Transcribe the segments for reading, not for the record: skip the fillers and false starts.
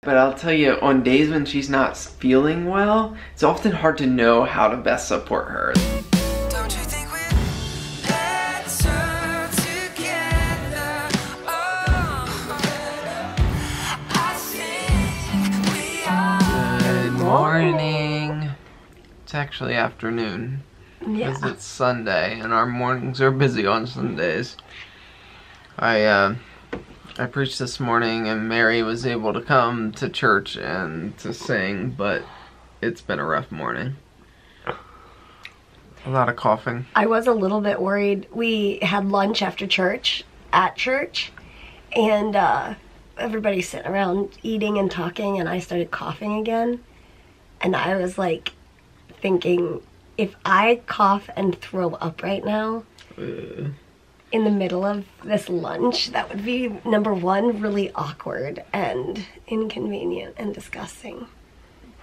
But I'll tell you, on days when she's not feeling well, it's often hard to know how to best support her. Don't you think we're better together? Oh, I think we are. Good morning. It's actually afternoon. Because it's Sunday and our mornings are busy on Sundays. I preached this morning and Mary was able to come to church and to sing, but it's been a rough morning. A lot of coughing. I was a little bit worried. We had lunch after church, at church, and everybody's sitting around eating and talking, and I started coughing again. And I was like thinking, if I cough and throw up right now, in the middle of this lunch, that would be, number one, really awkward and inconvenient and disgusting.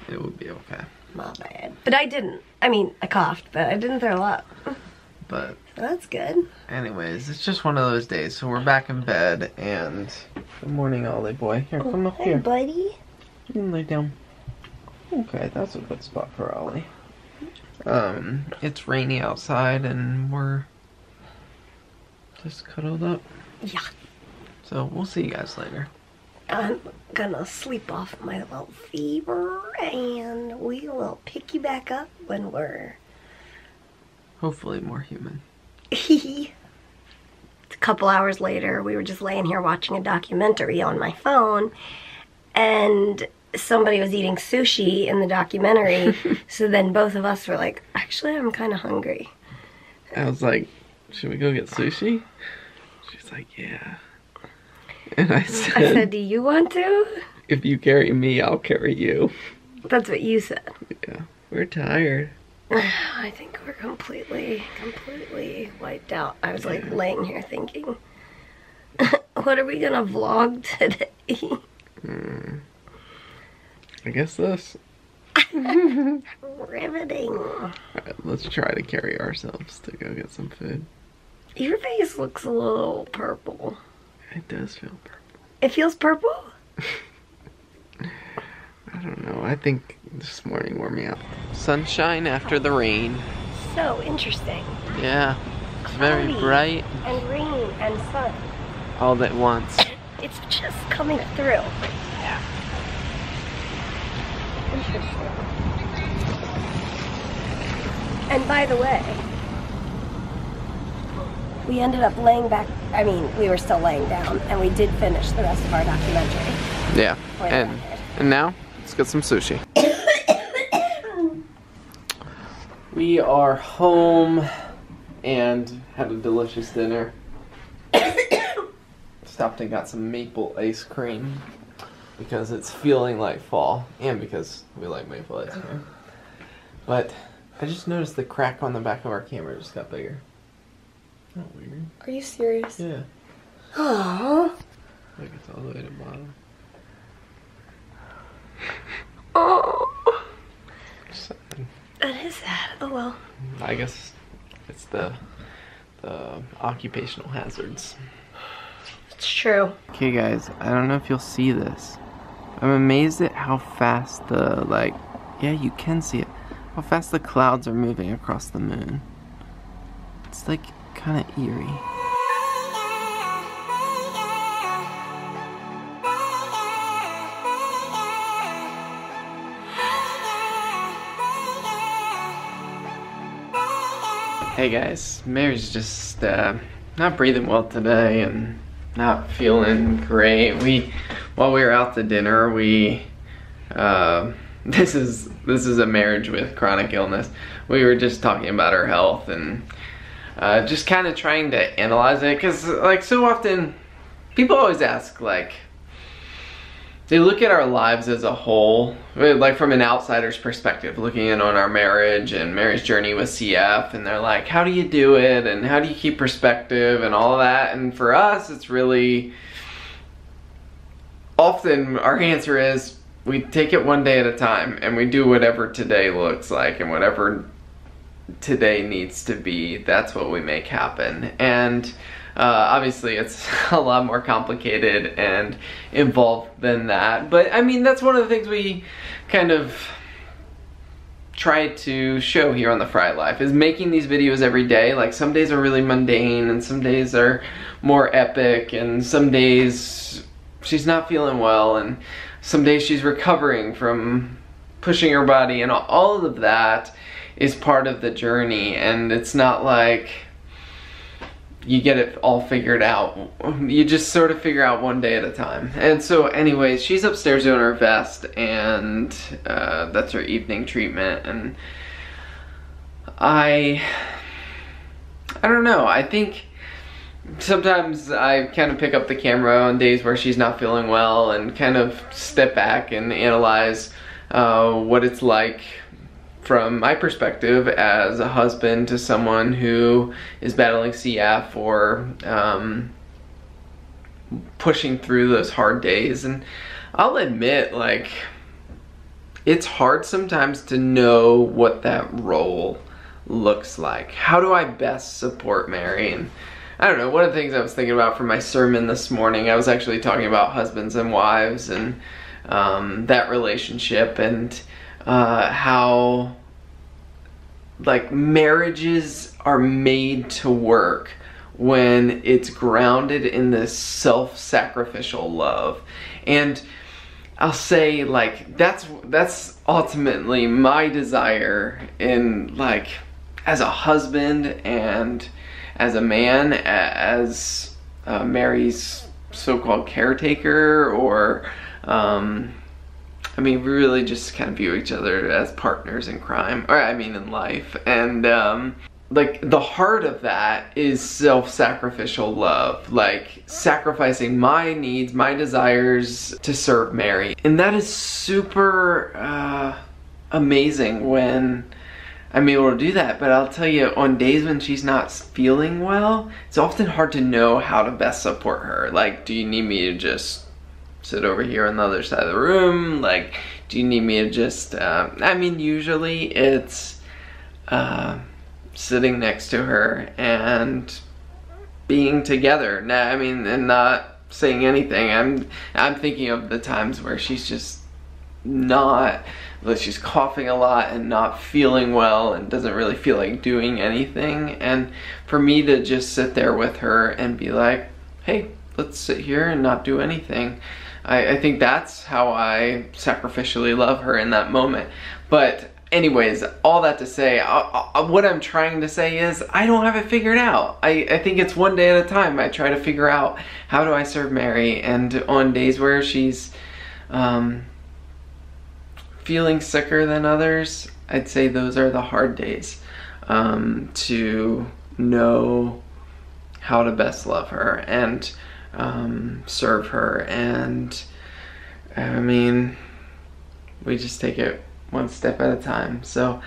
It would be okay. My bad. But I didn't. I mean, I coughed, but I didn't throw up. But So that's good. anyways, it's just one of those days. So we're back in bed and good morning, Ollie boy. Here, come up here. Buddy. You can lay down. Okay, that's a good spot for Ollie. It's rainy outside and we're just cuddled up. Yeah. So we'll see you guys later. I'm gonna sleep off my little fever and we will pick you back up when we're Hopefully more human. a couple hours later. We were just laying here watching a documentary on my phone and somebody was eating sushi in the documentary. So then both of us were like, actually I'm kind of hungry. I was like, should we go get sushi? She's like, yeah. And I I said, do you want to? if you carry me, I'll carry you. That's what you said. Yeah, we're tired. I think we're completely wiped out. I was like laying here thinking, what are we gonna vlog today? I guess this. Riveting. Alright, let's try to carry ourselves to go get some food. Your face looks a little purple. It does feel purple. It feels purple? I don't know. I think this morning wore me out. Sunshine after the rain. So interesting. Yeah. It's very Cloudy bright and rain and sun. all at once. It's just coming through. Yeah. Interesting. And by the way, we ended up laying back, I mean, we were still laying down, and we did finish the rest of our documentary. Yeah. For the record. And now, let's get some sushi. We are home and had a delicious dinner. Stopped and got some maple ice cream because it's feeling like fall and because we like maple ice cream. But I just noticed the crack on the back of our camera just got bigger. Not weird. Are you serious? Yeah. Aww. Like it's all the way to the bottom. Oh. Sad. That is sad. Oh well. I guess it's the occupational hazards. It's true. Okay guys, I don't know if you'll see this. I'm amazed at how fast yeah, you can see it. How fast the clouds are moving across the moon. It's like kind of eerie. Hey guys, Mary's just not breathing well today and not feeling great. While we were out to dinner, this is a marriage with chronic illness. We were just talking about her health and just kind of trying to analyze it, because like so often people always ask, like, they look at our lives as a whole, like from an outsider's perspective, looking in on our marriage and Mary's journey with CF, and they're like, how do you do it and how do you keep perspective and all of that? And for us, it's really often our answer is we take it one day at a time and we do whatever today looks like, and whatever today needs to be, that's what we make happen. And Obviously, it's a lot more complicated and involved than that. But I mean, that's one of the things we kind of try to show here on The Fry Life, is making these videos every day. Like, some days are really mundane, and some days are more epic, and some days she's not feeling well, and some days she's recovering from pushing her body, and all of that is part of the journey. And it's not like you get it all figured out. You just sort of figure out one day at a time. And so anyways, she's upstairs doing her vest, and that's her evening treatment. And I don't know, I think sometimes I kind of pick up the camera on days where she's not feeling well and kind of step back and analyze what it's like from my perspective as a husband to someone who is battling CF or pushing through those hard days. And I'll admit, like, it's hard sometimes to know what that role looks like. How do I best support Mary? And I don't know, one of the things I was thinking about for my sermon this morning, I was actually talking about husbands and wives and that relationship, and how, like, marriages are made to work when it's grounded in this self-sacrificial love. And I'll say, like, that's ultimately my desire in, like, as a husband and as a man, as Mary's so-called caretaker, or I mean, we really just kind of view each other as partners in crime, or I mean in life. And like, the heart of that is self-sacrificial love, like sacrificing my needs, my desires to serve Mary. And that is super amazing when I'm able to do that. But I'll tell you, on days when she's not feeling well, it's often hard to know how to best support her. Like, do you need me to just sit over here on the other side of the room? Like, do you need me to just, I mean, usually it's sitting next to her and being together. Nah, I mean, and not saying anything. I'm thinking of the times where she's just not, like, she's coughing a lot and not feeling well and doesn't really feel like doing anything. And for me to just sit there with her and be like, hey, let's sit here and not do anything. I think that's how I sacrificially love her in that moment. But anyways, all that to say, what I'm trying to say is I don't have it figured out. I think it's one day at a time. I try to figure out, how do I serve Mary? And on days where she's feeling sicker than others, I'd say those are the hard days, to know how to best love her and serve her. And I mean, we just take it one step at a time. So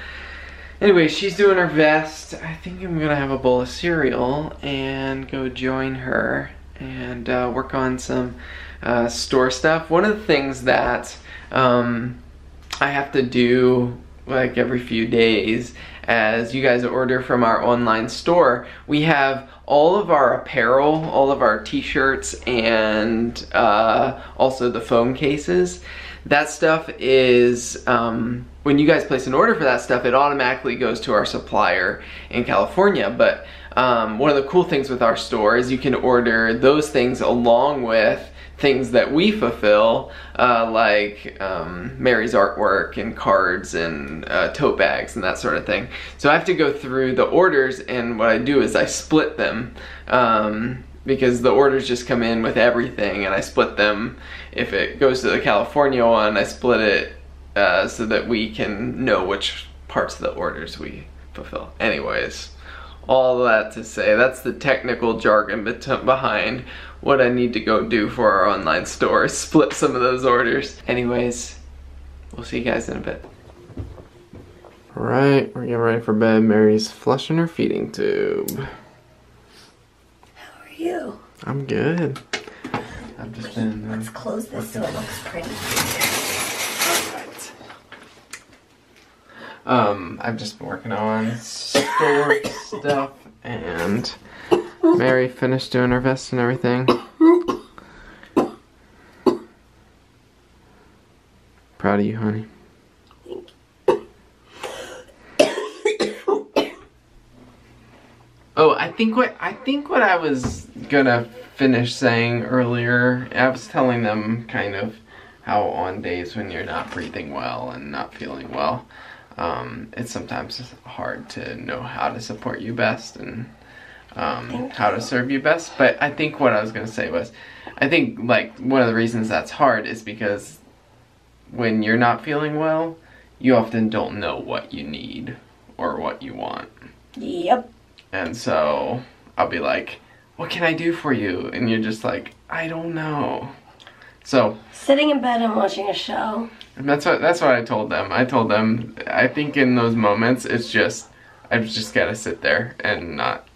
anyway, she's doing her vest. I think I'm gonna have a bowl of cereal and go join her and work on some store stuff. One of the things that I have to do, like, every few days, as you guys order from our online store, we have all of our apparel, all of our t-shirts, and also the phone cases. That stuff is, when you guys place an order for that stuff, it automatically goes to our supplier in California. But one of the cool things with our store is you can order those things along with things that we fulfill, like Mary's artwork and cards and tote bags and that sort of thing. So I have to go through the orders, and what I do is I split them, because the orders just come in with everything, and I split them. If it goes to the California one, I split it so that we can know which parts of the orders we fulfill. Anyways, all that to say, that's the technical jargon behind what I need to go do for our online store, split some of those orders. Anyways, we'll see you guys in a bit. Alright, we're getting ready for bed. Mary's flushing her feeding tube. How are you? I'm good. I've just been... Let's close this so it looks pretty. I've just been working on store stuff, and Mary finished doing her vest and everything. Proud of you, honey. Oh, I think what I was gonna finish saying earlier, I was telling them kind of how on days when you're not breathing well and not feeling well, it's sometimes hard to know how to support you best and how to serve you best. But I think what I was gonna say was, I think like one of the reasons that's hard is because when you're not feeling well, you often don't know what you need or what you want. Yep. And so I'll be like, what can I do for you? And you're just like, I don't know. So Sitting in bed and watching a show. and that's what I told them. I told them, I think in those moments it's just, I've just gotta sit there and not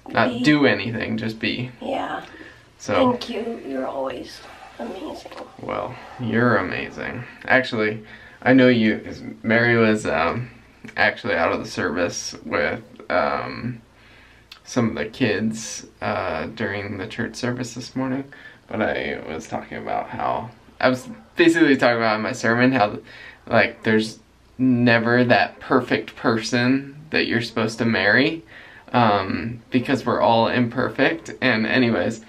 Be. do anything, just be. Yeah. So Thank you. You're always amazing. well, you're amazing. Actually, I know you, 'cause Mary was actually out of the service with some of the kids during the church service this morning. But I was talking about how, I was basically talking about in my sermon how, like, there's never that perfect person that you're supposed to marry, because we're all imperfect. And anyways,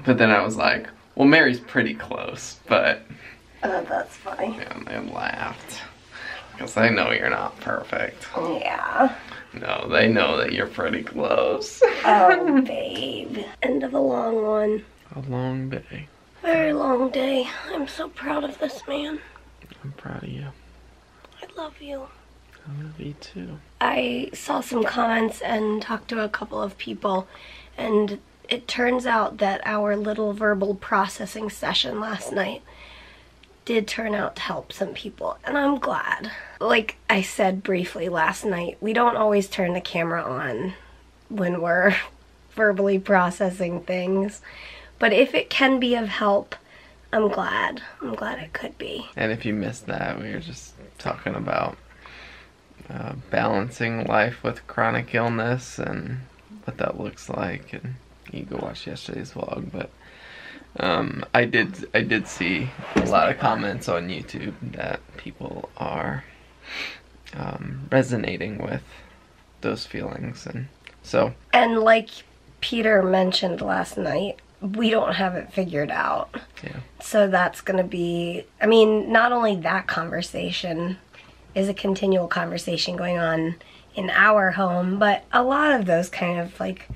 but then I was like, well, Mary's pretty close, but That's funny. yeah, and they laughed. Because they know you're not perfect. Yeah. No, they know that you're pretty close. Oh, babe. End of a long one. A long day. Very long day. I'm so proud of this man. I'm proud of you. I love you. I love you too. I saw some comments and talked to a couple of people, and it turns out that our little verbal processing session last night did turn out to help some people, and I'm glad. Like I said briefly last night, we don't always turn the camera on when we're verbally processing things, but if it can be of help, I'm glad. I'm glad it could be. And if you missed that, we were just talking about balancing life with chronic illness and what that looks like. And you can go watch yesterday's vlog, but I did see a lot of comments on YouTube that people are resonating with those feelings, and so. And like Peter mentioned last night, we don't have it figured out. Yeah. So that's going to be, I mean, not only that conversation is a continual conversation going on in our home, but a lot of those kind of like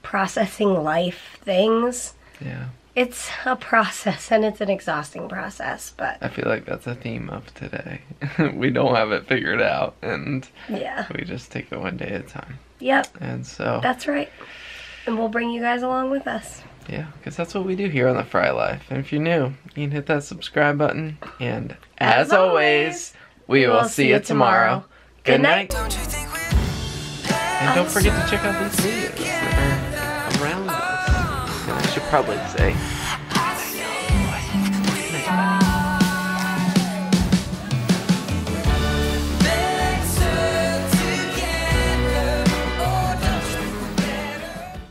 processing life things. Yeah. It's a process, and it's an exhausting process, but I feel like that's a theme of today. We don't have it figured out, and yeah. we just take it one day at a time. Yep. And so That's right. And we'll bring you guys along with us. yeah, because that's what we do here on The Fry Life. And if you're new, you can hit that subscribe button. And as always, we will see you tomorrow. Good night. Don't you think we're And don't forget to check out these videos that are around us. And I should probably say,